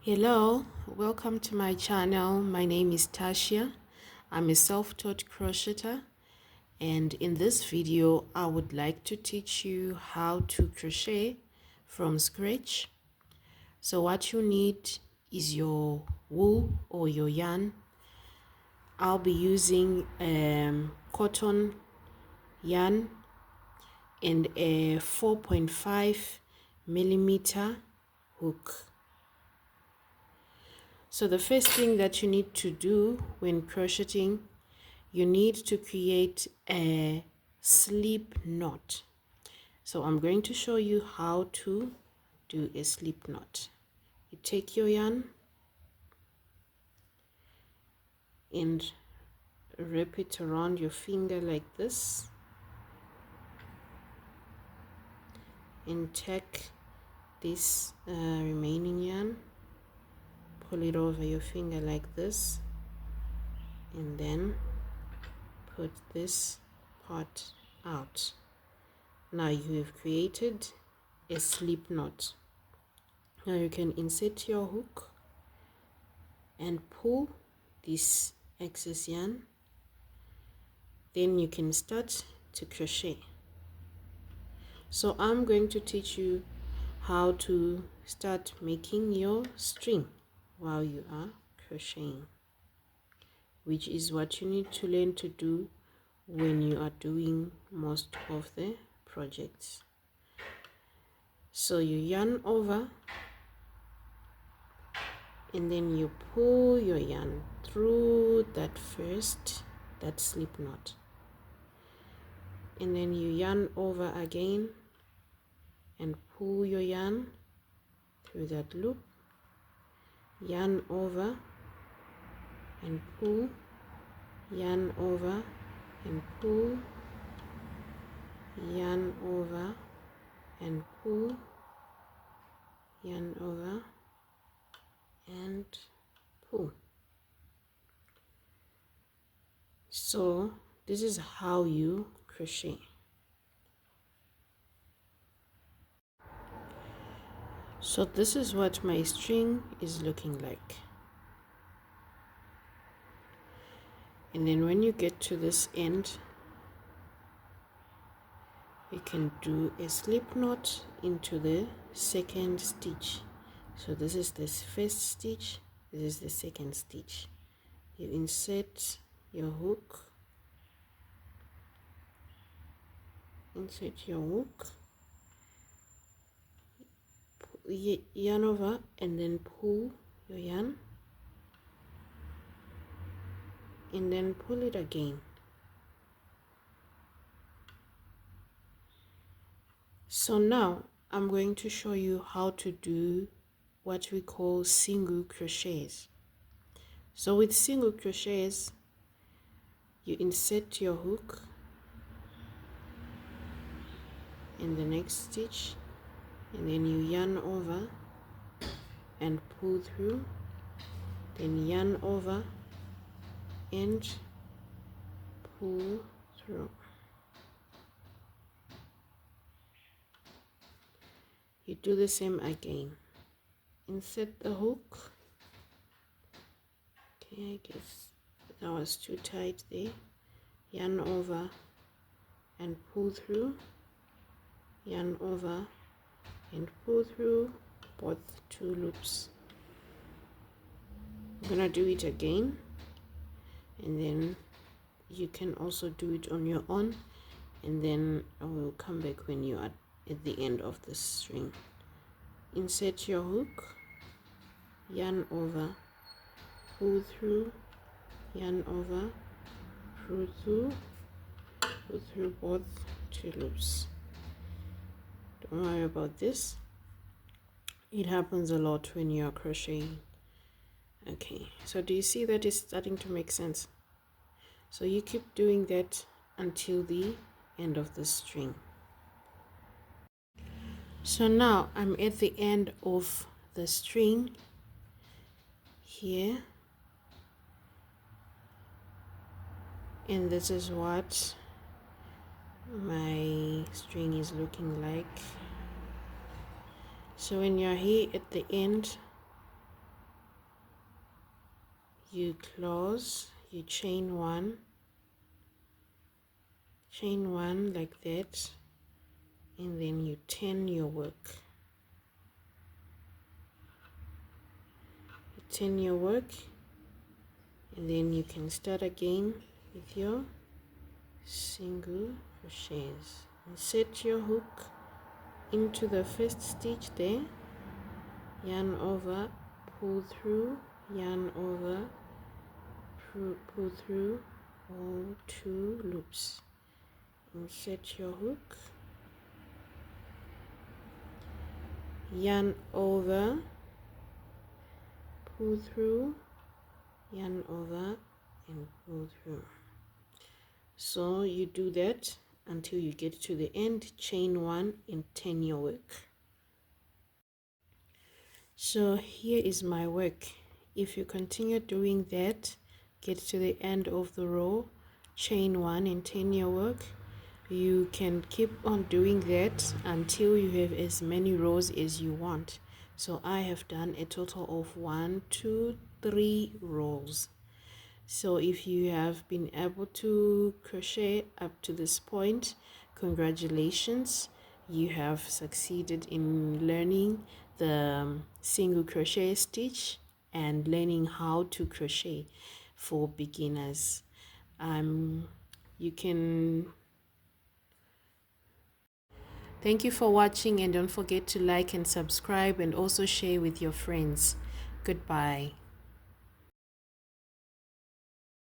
Hello, welcome to my channel. My name is Tasha. I'm a self-taught crocheter, and in this video I would like to teach you how to crochet from scratch. So what you need is your wool or your yarn. I'll be using cotton yarn and a 4.5 millimeter hook. So the first thing that you need to do when crocheting, you need to create a slip knot. So I'm going to show you how to do a slip knot. You take your yarn and wrap it around your finger like this, and take this remaining yarn, pull it over your finger like this, and then put this part out. Now you have created a slip knot. Now you can insert your hook and pull this excess yarn. Then you can start to crochet. So I'm going to teach you how to start making your string while you are crocheting, which is what you need to learn to do when you are doing most of the projects. So you yarn over, and then you pull your yarn through that slip knot, and then you yarn over again and pull your yarn through that loop, yarn over and pull, yarn over and pull, yarn over and pull, yarn over and pull. So this is how you crochet. So this is what my string is looking like. And then when you get to this end, you can do a slip knot into the second stitch. So this is this first stitch, this is the second stitch. You insert your hook, yarn over, and then pull your yarn, and then pull it again. So now I'm going to show you how to do what we call single crochets. So with single crochets, you insert your hook in the next stitch, and then you yarn over and pull through, then yarn over and pull through. You do the same again. Insert the hook. Okay, I guess that was too tight there. Yarn over and pull through, yarn over and pull through both two loops. I'm gonna do it again, and then you can also do it on your own, and then I will come back when you are at the end of the string. Insert your hook, yarn over, pull through, yarn over, pull through both two loops. Don't worry about this, it happens a lot when you are crocheting. Okay, so do you see that it's starting to make sense? So you keep doing that until the end of the string. So now I'm at the end of the string here, and this is what my string is looking like. So when you're here at the end, you close, you chain one like that, and then you turn your work. You turn your work, and then you can start again with your single crochets. Insert your hook into the first stitch there, yarn over, pull through, yarn over, pull through all 2 loops. Insert your hook, yarn over, pull through, yarn over, and pull through. So you do that until you get to the end, chain 1 and turn your work. So here is my work. If you continue doing that, get to the end of the row, chain 1 and turn your work. You can keep on doing that until you have as many rows as you want. So I have done a total of 1, 2, 3 rows. So if you have been able to crochet up to this point, congratulations, you have succeeded in learning the single crochet stitch and learning how to crochet for beginners. You can Thank you for watching, and don't forget to like and subscribe and also share with your friends. Goodbye.